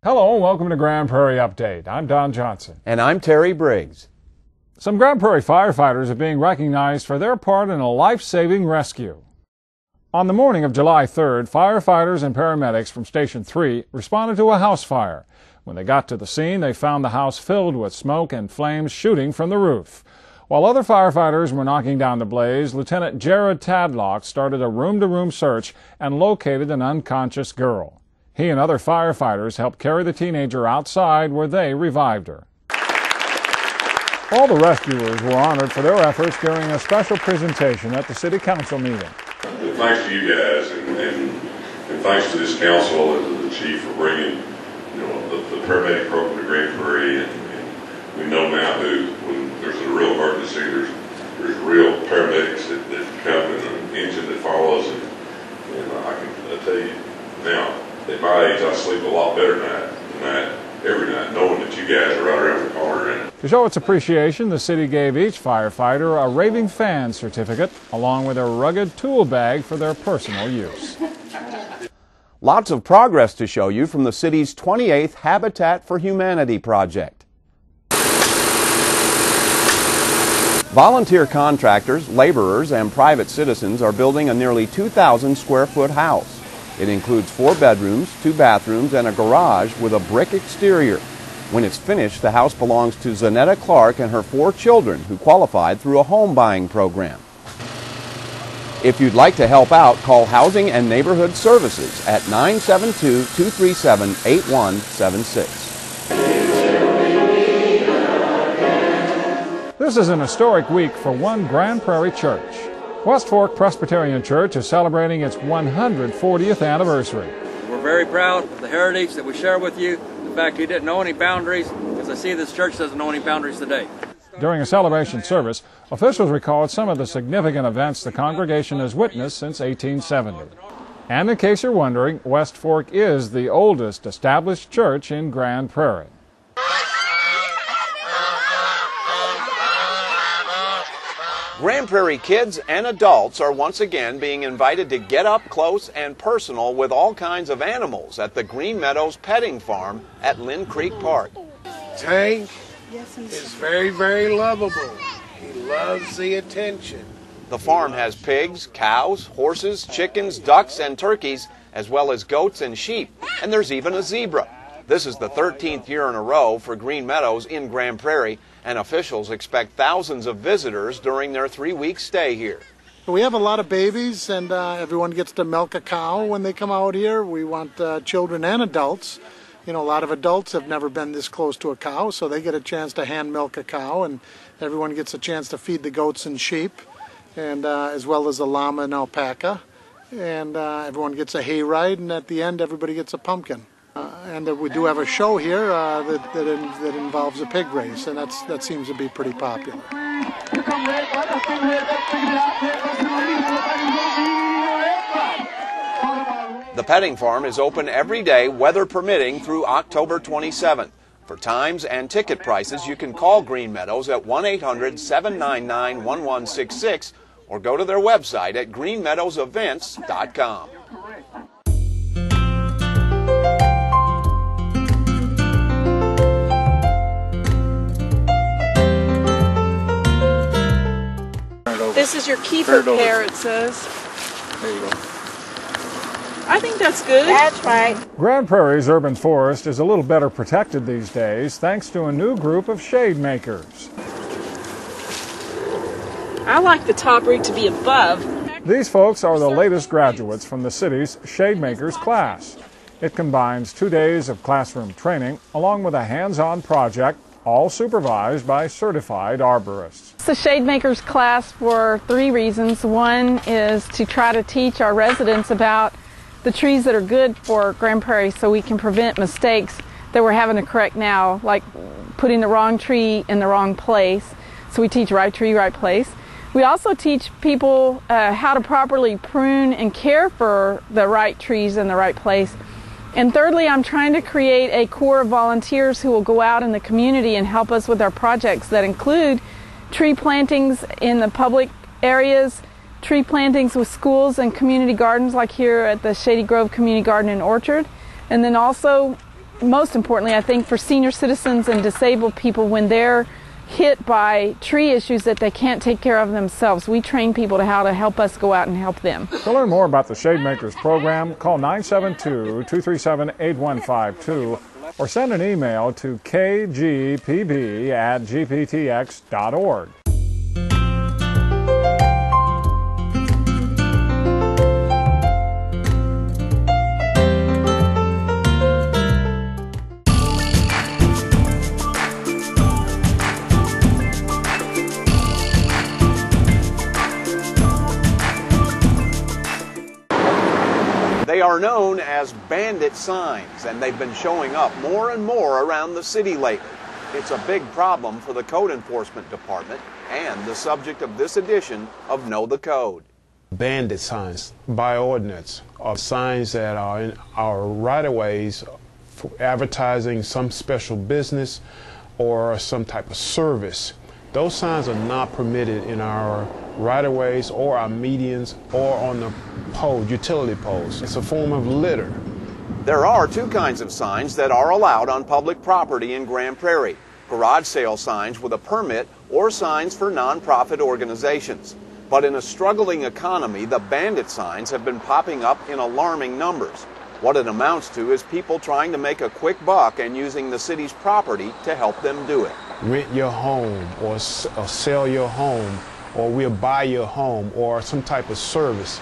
Hello and welcome to Grand Prairie Update. I'm Don Johnson. And I'm Terry Briggs. Some Grand Prairie firefighters are being recognized for their part in a life-saving rescue. On the morning of July 3rd, firefighters and paramedics from Station 3 responded to a house fire. When they got to the scene, they found the house filled with smoke and flames shooting from the roof. While other firefighters were knocking down the blaze, Lieutenant Jared Tadlock started a room-to-room search and located an unconscious girl. He and other firefighters helped carry the teenager outside where they revived her. All the rescuers were honored for their efforts during a special presentation at the City Council meeting. Thanks to you guys and thanks to this council and the chief for bringing the paramedic program to Grand Prairie. And we know now when there's a real emergency, there's real paramedics that come and an engine that follows. And I tell you now, at my age, I sleep a lot better than that every night, knowing that you guys are right around the corner. To show its appreciation, the city gave each firefighter a Raving Fan certificate, along with a rugged tool bag for their personal use. Lots of progress to show you from the city's 28th Habitat for Humanity project. Volunteer contractors, laborers, and private citizens are building a nearly 2,000 square foot house. It includes 4 bedrooms, 2 bathrooms, and a garage with a brick exterior. When it's finished, the house belongs to Zanetta Clark and her 4 children who qualified through a home buying program. If you'd like to help out, call Housing and Neighborhood Services at 972-237-8176. This is an historic week for one Grand Prairie church. West Fork Presbyterian Church is celebrating its 140th anniversary. We're very proud of the heritage that we share with you. In fact, you didn't know any boundaries, because I see this church doesn't know any boundaries today. During a celebration service, officials recalled some of the significant events the congregation has witnessed since 1870. And in case you're wondering, West Fork is the oldest established church in Grand Prairie. Grand Prairie kids and adults are once again being invited to get up close and personal with all kinds of animals at the Meadows Petting Farm at Lynn Creek Park. Tank is very, very lovable. He loves the attention. The farm has pigs, cows, horses, chickens, ducks, and turkeys, as well as goats and sheep, and there's even a zebra. This is the 13th year in a row for Green Meadows in Grand Prairie, and officials expect thousands of visitors during their 3-week stay here. We have a lot of babies, and everyone gets to milk a cow when they come out here. We want children and adults. You know, a lot of adults have never been this close to a cow, so they get a chance to hand milk a cow, and everyone gets a chance to feed the goats and sheep, and as well as a llama and alpaca. And everyone gets a hayride, and at the end everybody gets a pumpkin. And we do have a show here that involves a pig race, and that seems to be pretty popular. The petting farm is open every day, weather permitting, through October 27th. For times and ticket prices, you can call Green Meadows at 1-800-799-1166 or go to their website at greenmeadowsevents.com. This is your keeper pair, it says. There you go. I think that's good. That's right. Grand Prairie's urban forest is a little better protected these days thanks to a new group of shade makers. I like the top root to be above. These folks are the latest graduates from the city's Shade Makers class. It combines 2 days of classroom training along with a hands-on project, all supervised by certified arborists. The Shade Makers class for 3 reasons. One is to try to teach our residents about the trees that are good for Grand Prairie so we can prevent mistakes that we're having to correct now, like putting the wrong tree in the wrong place. So we teach right tree, right place. We also teach people how to properly prune and care for the right trees in the right place. And thirdly, I'm trying to create a core of volunteers who will go out in the community and help us with our projects that include tree plantings in the public areas, tree plantings with schools and community gardens like here at the Shady Grove Community Garden and Orchard, and then also most importantly, I think for senior citizens and disabled people, when they're hit by tree issues that they can't take care of themselves, we train people to how to help us go out and help them. To learn more about the Shade Makers program, call 972-237-8152 or send an email to kgpb@gptx.org. They are known as bandit signs, and they've been showing up more and more around the city lately. It's a big problem for the Code Enforcement Department and the subject of this edition of Know the Code. Bandit signs, by ordinance, are signs that are in our right-of-ways for advertising some special business or some type of service. Those signs are not permitted in our right-of-ways or our medians or on the poles, utility poles. It's a form of litter. There are two kinds of signs that are allowed on public property in Grand Prairie: garage sale signs with a permit or signs for nonprofit organizations. But in a struggling economy, the bandit signs have been popping up in alarming numbers. What it amounts to is people trying to make a quick buck and using the city's property to help them do it. Rent your home or sell your home, or we'll buy your home, or some type of service.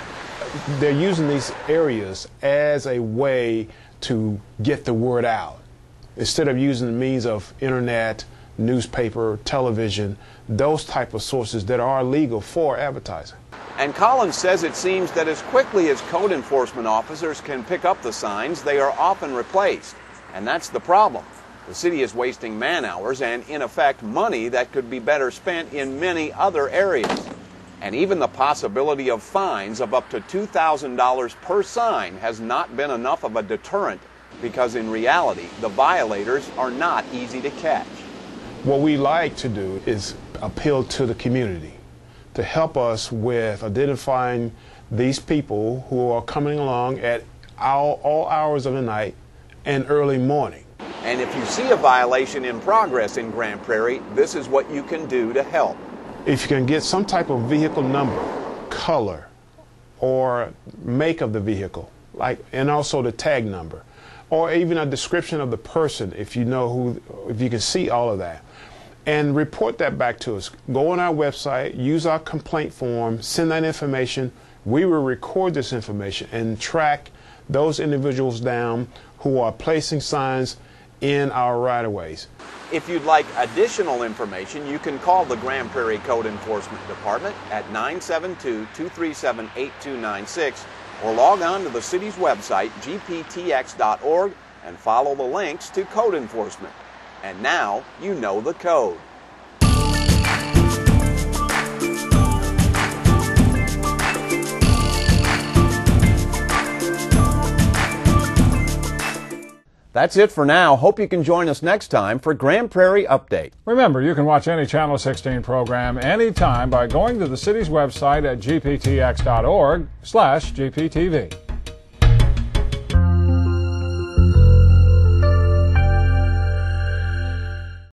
They're using these areas as a way to get the word out. Instead of using the means of internet, newspaper, television, those type of sources that are legal for advertising. And Collins says it seems that as quickly as code enforcement officers can pick up the signs, they are often replaced. And that's the problem. The city is wasting man-hours and, in effect, money that could be better spent in many other areas. And even the possibility of fines of up to $2,000 per sign has not been enough of a deterrent, because in reality, the violators are not easy to catch. What we like to do is appeal to the community to help us with identifying these people who are coming along at all hours of the night and early morning. And if you see a violation in progress in Grand Prairie, this is what you can do to help. If you can get some type of vehicle number, color, or make of the vehicle, and also the tag number, or even a description of the person, if you can see all of that, and report that back to us. Go on our website, use our complaint form, send that information. We will record this information and track those individuals down who are placing signs in our right-of-ways. If you'd like additional information, you can call the Grand Prairie Code Enforcement Department at 972-237-8296 or log on to the city's website, gptx.org, and follow the links to code enforcement. And now you know the code. That's it for now. Hope you can join us next time for Grand Prairie Update. Remember, you can watch any Channel 16 program anytime by going to the city's website at gptx.org/gptv.